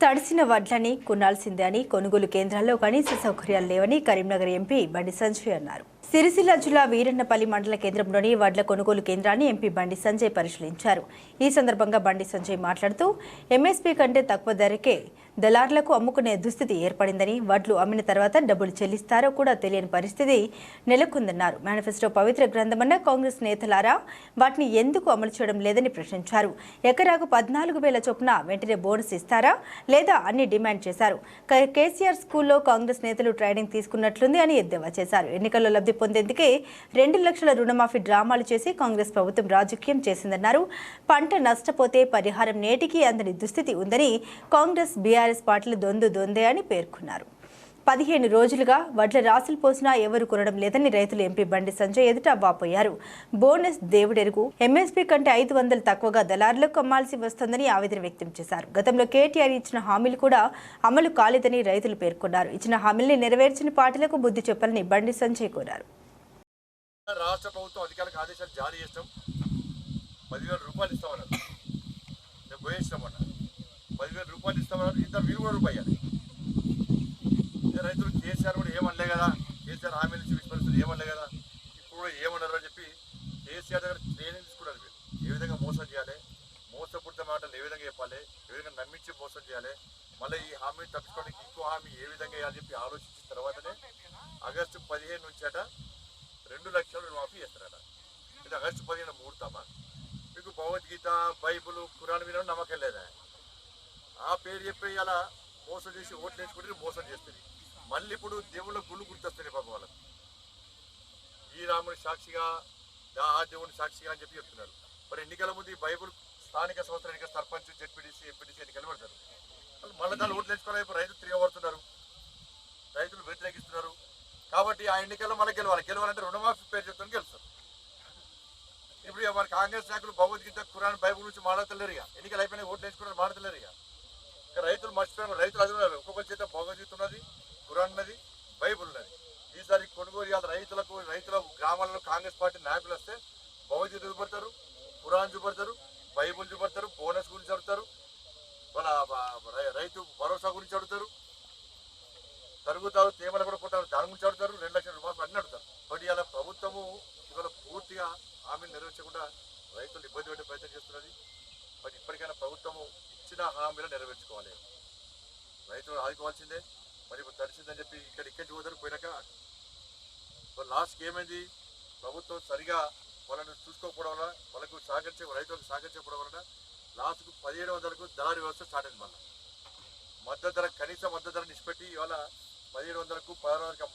తడిసిన వడ్లని కొనాల్సిందే అని కొనుగోలు కేంద్రాల్లో కనీస సౌకర్యాలు లేవని కరీంనగర్ ఎంపీ బండి సంజయ్ అన్నారు. సిరిసిల్ల జిల్లా వీరన్నపల్లి మండల కేంద్రంలోని వడ్ల కొనుగోలు కేంద్రాన్ని ఎంపీ బండి సంజయ్ పరిశీలించారు. ఈ సందర్భంగా బండి సంజయ్ మాట్లాడుతూ ఎంఎస్పీ కంటే తక్కువ ధరకే దళారులకు అమ్ముకునే దుస్థితి ఏర్పడిందని, వడ్లు అమ్మిన తర్వాత డబ్బులు చెల్లిస్తారో కూడా తెలియని పరిస్థితి నెలకొందన్నారు. మేనిఫెస్టో పవిత్ర గ్రంథమన్న కాంగ్రెస్ నేతలారా వాటిని ఎందుకు అమలు చేయడం లేదని ప్రశ్నించారు. ఎకరాకు 14,000 చొప్పున వెంటనే బోనస్ ఇస్తారా లేదా అని డిమాండ్ చేశారు. కేసీఆర్ స్కూల్లో కాంగ్రెస్ నేతలు ట్రైనింగ్ తీసుకున్నట్లుంది అని ఎద్దేవా చేశారు. ఎన్నికల్లో లబ్ధి పొందేందుకే 2 లక్షల రుణమాఫీ డ్రామాలు చేసి కాంగ్రెస్ ప్రభుత్వం రాజకీయం చేసిందన్నారు. పంట నష్టపోతే పరిహారం నేటికి అందని దుస్థితి ఉందని, కాంగ్రెస్ బీఆర్ఎస్ పార్టీలు దొందే అని పేర్కొన్నారు. 15 రోజులుగా వడ్ల రాసులు పోసినా ఎవరు కొనడం లేదని రైతులు ఎంపీ బండి సంజయ్ ఎదుట వాపోయారు. బోనస్ దేవుడెరుగు, ఎంఎస్పీ కంటే 500 తక్కువగా దళారులకు అమ్మాల్సి వస్తుందని ఆవేదన వ్యక్తం చేశారు. గతంలో కేటీఆర్ ఇచ్చిన హామీలు కూడా అమలు కాలేదని రైతులు పేర్కొన్నారు. ఇచ్చిన హామీల్ని నెరవేర్చిన పార్టీలకు బుద్ధి చెప్పాలని బండి సంజయ్ కోరారు. రాష్ట్ర ప్రభుత్వం అధికారులకు ఆదేశాలు జారీ చేస్తాం, 10,000 రూపాయలు ఇస్తామన్నారు. మేము పోయేస్తామన్నా 10,000 రూపాయలు ఇస్తామన్నారు. ఇంత మీరు కూడా రూపాయలు రైతులు కేసీఆర్ కూడా ఏమనలే కదా, కేసీఆర్ హామీలు ఇచ్చి పరిస్థితులు ఏమనలే కదా, ఇప్పుడు కూడా ఏమన్నారు అని చెప్పి కేసీఆర్ దగ్గర ట్రైనింగ్ తీసుకున్నారు. మీరు ఏ విధంగా మోసం చేయాలి, మోసపూరిత మాటలు ఏ విధంగా చెప్పాలి, ఏ విధంగా నమ్మించి మోసం చేయాలి, మళ్ళీ ఈ హామీ తప్పించుకోవడానికి ఇంకో హామీ ఏ విధంగా వేయాలని చెప్పి ఆలోచించిన తర్వాతనే ఆగస్టు 15 నుంచి 2 లక్షల రుణమాఫీ చేస్తారట. ఇది ఆగస్టు 15 ముహూర్తమా? మీకు భగవద్గీత, బైబుల్, ఖురాన్ మీద నమ్మకం లేదా? ఆ పేరు చెప్పి అలా మోసం చేసి ఓట్లు వేసుకుంటే మోసం చేస్తుంది. మళ్ళీ ఇప్పుడు దేవుళ్ళ గుళ్ళు గుర్తొస్తుంది పాపం వాళ్ళకు. ఈ రాముని సాక్షిగా, ఆ దేవుని సాక్షిగా అని చెప్పి చెప్తున్నారు. మరి ఎన్నికల ముందు ఈ బైబుల్ స్థానిక సంస్థల ఎన్నికల సర్పంచ్, జెడ్పీటీసీ, ఎంపీటీసీ ఎన్నికలు పడతారు. మళ్ళీ దాన్ని ఓట్లు వేసుకోవాలి. రైతులు తిరగబడుతున్నారు, రైతులు వ్యతిరేకిస్తున్నారు. కాబట్టి ఆ ఎన్నికల్లో మళ్ళీ గెలవాలంటే రుణమాఫీ పేరు చెప్తాను గెలుస్తారు. ఇప్పుడు మన కాంగ్రెస్ నాయకులు భగవద్గీత, ఖురాన్, బైబుల్ నుంచి మాట్లాడతలేరు. ఇక ఎన్నికలు అయిపోయినా ఓట్లు వేసుకున్నారు, మాట్లాడతలేరు. ఇక రైతులు మర్చిపోయారు. రైతులు అదున్నారు. ఒక్కొక్కరి చేత భగవద్గీత ఉన్నది, ఖురాన్ ఉన్నది, బైబుల్ ఉన్నది. ఈసారి కొనుగోలు చేయాలి. రైతుల గ్రామాలలో కాంగ్రెస్ పార్టీ నాయకులు వస్తే భగవద్గీత చూపడతారు, ఖురాన్ చూపడతారు, బైబుల్ చూపడతారు, బోనస్ గురించి అడుగుతారు, వాళ్ళ రైతు భరోసా గురించి అడుగుతారు, తరుగుతారు, తేమలు కూడా కొట్టారు, దాని గురించి అడుగుతారు, 2 లక్షల రూపాయలు అన్నీ అడుగుతారు. బట్ ఇవాళ ప్రభుత్వము ఇవాళ పూర్తిగా హామీలు నెరవేర్చకుండా రైతులు ఇబ్బంది పెట్టే ప్రయత్నం చేస్తున్నది. బట్ ఇప్పటికైనా ప్రభుత్వము ఇచ్చిన హామీలు నెరవేర్చుకోవాలి, రైతులు ఆదుకోవాల్సిందే. మరి ఇప్పుడు తడిసిందని చెప్పి ఇక్కడికి పోతారు. పోయినాక లాస్ట్కి ఏమైంది? ప్రభుత్వం సరిగా వాళ్ళని చూసుకోకపోవడం వల్ల, వాళ్ళకు రైతులకు సహకరించకపోవడం వలన లాస్ట్కు 1,700కు దళారీ వ్యవస్థ స్టార్ట్ అయింది. మళ్ళీ మద్దతు ధర, కనీస మద్దతు ధర నిష్పెట్టి ఇవాళ 1,700కు 1600కు